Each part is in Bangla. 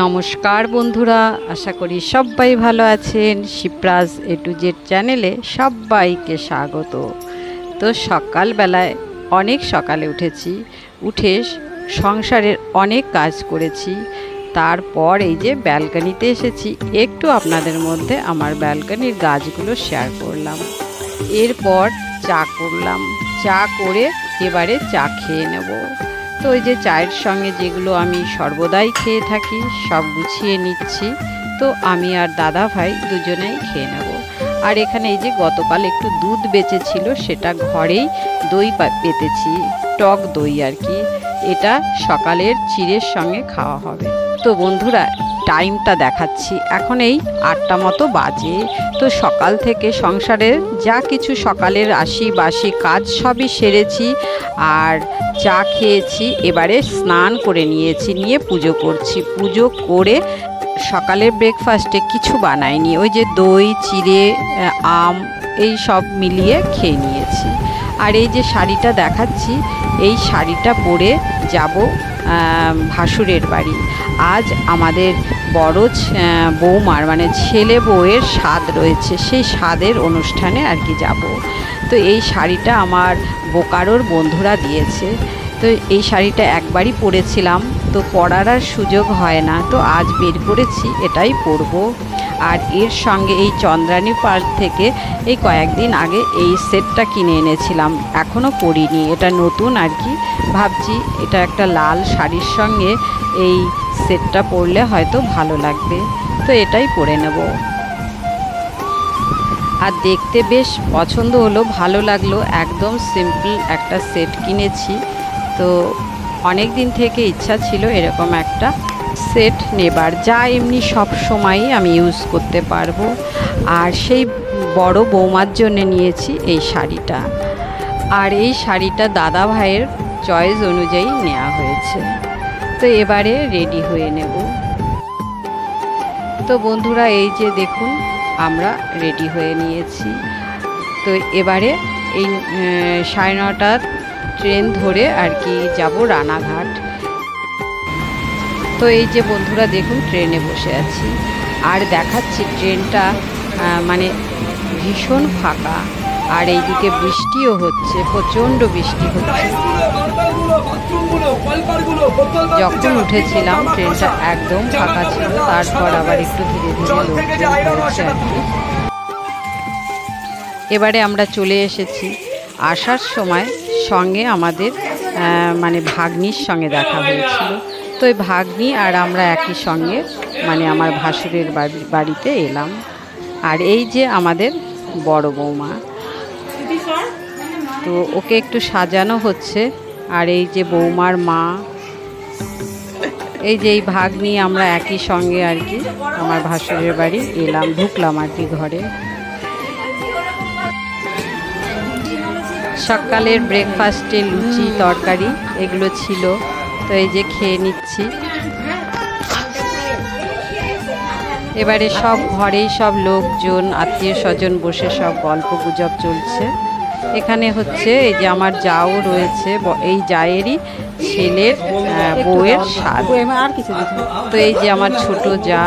নমস্কার বন্ধুরা, আশা করি সবাই ভালো আছেন। শিপ্রাজ এ টু জেড চ্যানেলে সবাইকে স্বাগত। তো সকালবেলায় অনেক সকালে উঠে সংসারের অনেক কাজ করেছি। তারপর এই যে ব্যালকনিতে এসেছি, একটু আপনাদের মধ্যে আমার ব্যালকনির গাছগুলো শেয়ার করলাম। এরপর চা করলাম, চা করে এবারে চা খেয়ে নেব। তো ওই যে চায়ের সঙ্গে যেগুলো আমি সর্বদাই খেয়ে থাকি সব গুছিয়ে নিচ্ছি। তো আমি আর দাদা ভাই দুজনেই খেয়ে নেব। আর এখানে এই যে গতকাল একটু দুধ বেঁচেছিল, সেটা ঘরেই দই পেতেছি, টক দই আর কি। এটা সকালের চিড়ের সঙ্গে খাওয়া হবে। তো বন্ধুরা, টাইমটা দেখাচ্ছি, এখন এই 8টা মতো বাজে। তো সকাল থেকে সংসারের যা কিছু সকালের বাসি কাজ সবই সেরেছি আর চা খেয়েছি। এবারে স্নান করে নিয়ে পুজো করছি। পুজো করে সকালের ব্রেকফাস্টে কিছু বানাইনি, ওই যে দই চিড়ে আম এই সব মিলিয়ে খেয়ে নিয়েছি। আর এই যে শাড়িটা দেখাচ্ছি, এই শাড়িটা পরে যাব ভাসুরের বাড়ি। আজ আমাদের বড় বৌমার মানে ছেলে বউয়ের স্বাদ রয়েছে, সেই স্বাদের অনুষ্ঠানে আর কি যাব। তো এই শাড়িটা আমার বোকারোর বন্ধুরা দিয়েছে। তো এই শাড়িটা একবারই পরেছিলাম, তো পরার আর সুযোগ হয় না, তো আজ বের করেছি, এটাই পরবো। আর এর সঙ্গে এই চন্দ্রানী পার্ক থেকে এই কয়েকদিন আগে এই সেটটা কিনে এনেছিলাম, এখনও পরিনি, এটা নতুন আর কি। ভাবছি এটা একটা লাল শাড়ির সঙ্গে এই সেটটা পরলে হয়তো ভালো লাগবে, তো এটাই পরে নেব। আর দেখতে বেশ পছন্দ হলো, ভালো লাগলো। একদম সিম্পল একটা সেট কিনেছি। তো অনেক দিন থেকে ইচ্ছা ছিল এরকম একটা সেট নেবার, যা এমনি সব সময়ই আমি ইউজ করতে পারবো। আর সেই বড় বৌমার জন্য নিয়েছি এই শাড়িটা। আর এই শাড়িটা দাদা ভাইয়ের চয়েস অনুযায়ী নেওয়া হয়েছে। তো এবারে রেডি হয়ে নেব। তো বন্ধুরা, এই যে দেখুন আমরা রেডি হয়ে নিয়েছি। তো এবারে এই 9:30 ট্রেন ধরে আর কি যাব রানাঘাট। তো এই যে বন্ধুরা দেখুন ট্রেনে বসে আছি আর দেখাচ্ছি ট্রেনটা মানে ভীষণ ফাঁকা। আর এইদিকে বৃষ্টিও হচ্ছে, প্রচণ্ড বৃষ্টি হচ্ছে। যখন উঠেছিলাম ট্রেনটা একদম ফাঁকা ছিল, তারপর আবার একটু ধীরে ধীরে লোকজন হচ্ছে আর কি। এবারে আমরা চলে এসেছি। আসার সময় সঙ্গে আমাদের মানে ভাগ্নির সঙ্গে দেখা হয়েছিল। তো ওই ভাগ্নি আর আমরা একই সঙ্গে মানে আমার ভাসুরের বাড়িতে এলাম। আর এই যে আমাদের বড় বৌমা, তো ওকে একটু সাজানো হচ্ছে। আর এই যে বৌমার মা, এই যে এই ভাগ্নি, আমরা একই সঙ্গে আর কি আমার ভাসুরের বাড়ি এলাম, ঢুকলাম আর কি ঘরে। সকালের ব্রেকফাস্টে লুচি তরকারি এগুলো ছিল, তো এই যে খেয়ে নিচ্ছি। এবারে সব ঘরেই সব লোকজন আত্মীয় স্বজন বসে সব গল্প গুজব চলছে। এখানে হচ্ছে এই যে আমার যাও রয়েছে, এই জায়েরই ছেলের বউয়ের স্বাদ। তো এই যে আমার ছোট যা,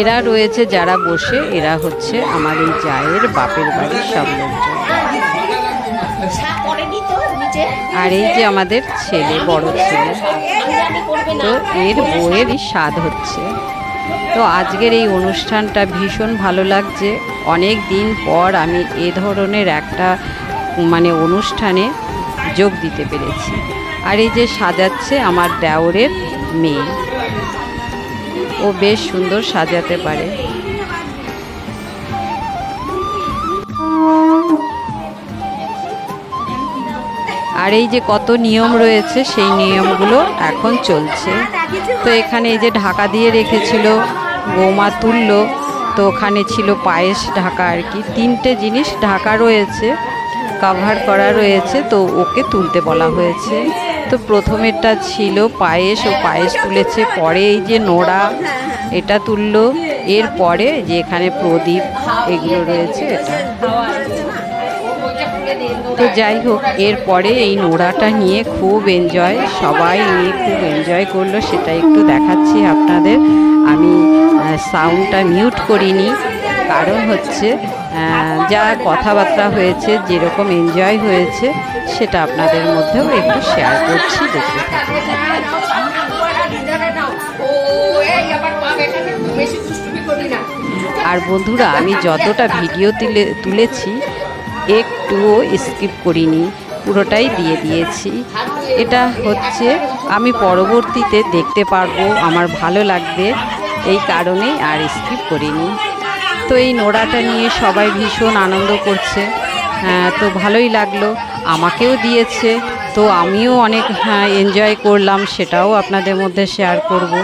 এরা রয়েছে যারা বসে, এরা হচ্ছে আমার এই জায়ের বাপের বাড়ির সব লোকজন। আর এই যে আমাদের ছেলে, বড় ছেলে, তো এর বউয়েরই স্বাদ হচ্ছে। তো আজকের এই অনুষ্ঠানটা ভীষণ ভালো লাগছে। অনেক দিন পর আমি এ ধরনের একটা মানে অনুষ্ঠানে যোগ দিতে পেরেছি। আর এই যে সাজাচ্ছে আমার দেওরের মেয়ে, ও বেশ সুন্দর সাজাতে পারে। আর এই যে কত নিয়ম রয়েছে, সেই নিয়মগুলো এখন চলছে। তো এখানে এই যে ঢাকা দিয়ে রেখেছিল, বৌমা তুললো, তো ওখানে ছিল পায়েস ঢাকা আর কি। 3টে জিনিস ঢাকা রয়েছে, কভার করা রয়েছে, তো ওকে তুলতে বলা হয়েছে। তো প্রথমেরটা ছিল পায়েস, ও পায়েস তুলেছে। পরে এই যে নোড়া, এটা তুললো। এরপরে যে এখানে প্রদীপ এগুলো রয়েছে, এটা তো যাই হোক, এরপরে এই নোড়াটা নিয়ে খুব এনজয়, সবাই নিয়ে খুব এনজয় করলো, সেটা একটু দেখাচ্ছি আপনাদের। আমি সাউন্ডটা মিউট করিনি, কারণ হচ্ছে যা কথাবার্তা হয়েছে, যেরকম এনজয় হয়েছে সেটা আপনাদের মধ্যেও একটু শেয়ার করছি, দেখতে থাকুন। আর বন্ধুরা, আমি যতটা ভিডিও তুলেছি একটুও স্কিপ করিনি, পুরোটাই দিয়ে দিয়েছি। এটা হচ্ছে আমি পরবর্তীতে দেখতে পারবো, আমার ভালো লাগবে, এই কারণেই আর স্কিপ করিনি। তো এই নোড়াটা নিয়ে সবাই ভীষণ আনন্দ করছে, তো ভালোই লাগলো, আমাকেও দিয়েছে, তো আমিও অনেক এনজয় করলাম, সেটাও আপনাদের মধ্যে শেয়ার করব।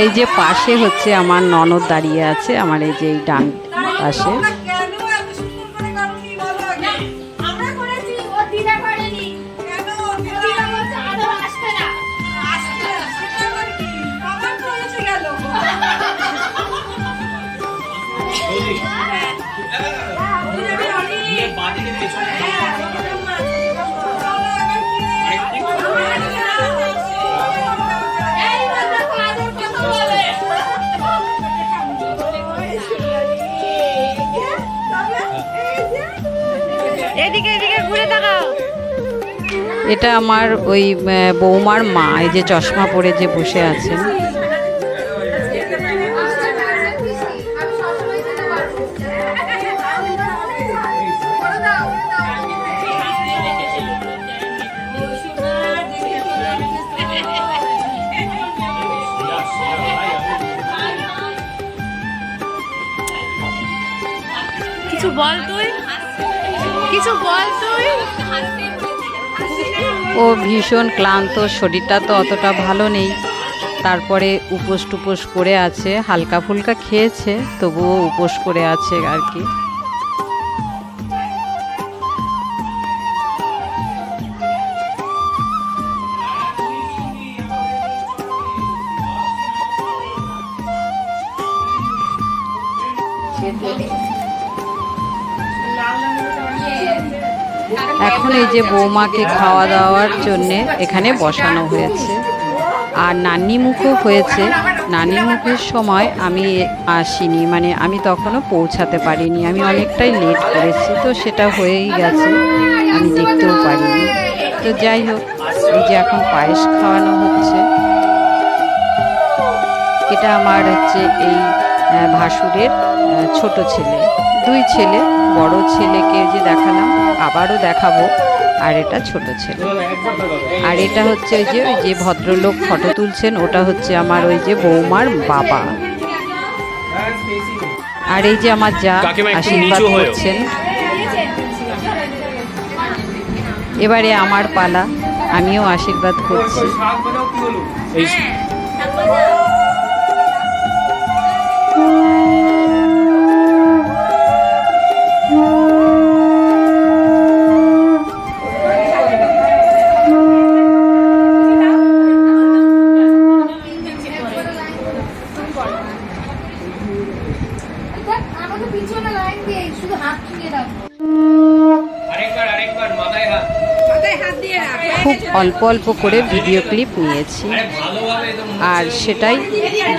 এই যে পাশে হচ্ছে আমার ননদ দাঁড়িয়ে আছে, আমার এই যে ডান পাশে। এটা আমার ওই বৌমার মা, এই যে চশমা পরে যে বসে আছেন। কিছু বল তুই, কিছু বল তুই। ও ভীষণ ক্লান্ত, শরীরটা তো অতটা ভালো নেই, তারপরে উপোস টুপোস করে আছে, হালকা ফুলকা খেয়েছে, তবুও উপোস করে আছে আর কি। এখন এই যে বৌমাকে খাওয়া দাওয়ার জন্যে এখানে বসানো হয়েছে, আর নান্নিমুখও হয়েছে। নান্নিমুখের সময় আমি আসিনি, মানে আমি তখনও পৌঁছাতে পারিনি, আমি অনেকটাই লেট করেছি, তো সেটা হয়েই গেছে, আমি দেখতেও পারিনি। তো যাই হোক, এই যে এখন পায়েস খাওয়ানো হচ্ছে। এটা আমার হচ্ছে এই ভাসুরের ছোট ছেলে, দুই ছেলে, বড় ছেলেকে যে দেখালাম, আবারও দেখাবো, আর এটা ছোট ছেলে। আর এটা হচ্ছে ওই যে ভদ্রলোক ফটো তুলছেন, ওটা হচ্ছে আমার ওই যে বৌমার বাবা। আর এই যে আমার যা আশীর্বাদ করছেন। এবারে আমার পালা, আমিও আশীর্বাদ করছি। খুব অল্প অল্প করে ভিডিও ক্লিপ নিয়েছি, আর সেটাই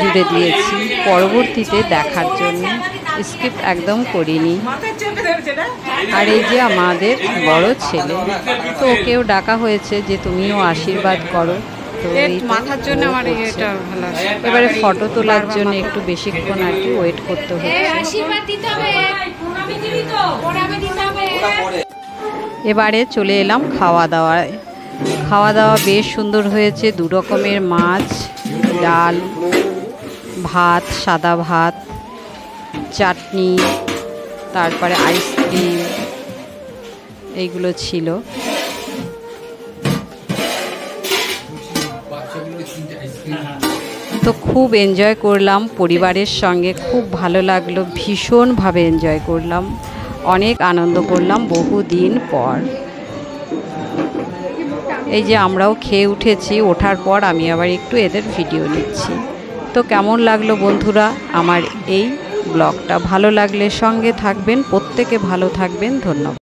জুড়ে দিয়েছি পরবর্তীতে দেখার জন্য, স্কিপ একদম করিনি। আর এই যে আমাদের বড় ছেলে, তো ওকেও ডাকা হয়েছে যে তুমিও আশীর্বাদ করো, তো মাথার জন্য আমার এটা ভালো। এবারে ফটো তোলার জন্য একটু বেশিক্ষণ আর কি ওয়েট করতে হচ্ছে। এবারে চলে এলাম খাওয়া দাওয়ায়। খাওয়া দাওয়া বেশ সুন্দর হয়েছে, 2 রকমের মাছ, ডাল, ভাত, সাদা ভাত, চাটনি, তারপরে আইসক্রিম, এইগুলো ছিল। তো খুব এনজয় করলাম পরিবারের সঙ্গে, খুব ভালো লাগলো, ভীষণভাবে এনজয় করলাম। অনেক আনন্দ করলাম বহুদিন পর। এই যে আমরাও খেয়ে উঠেছি, ওঠার পর আমি আবার একটু এদের ভিডিও নিচ্ছি। তো কেমন লাগলো বন্ধুরা আমার এই ব্লগটা? ভালো লাগলে সঙ্গে থাকবেন, প্রত্যেকে ভালো থাকবেন, ধন্যবাদ।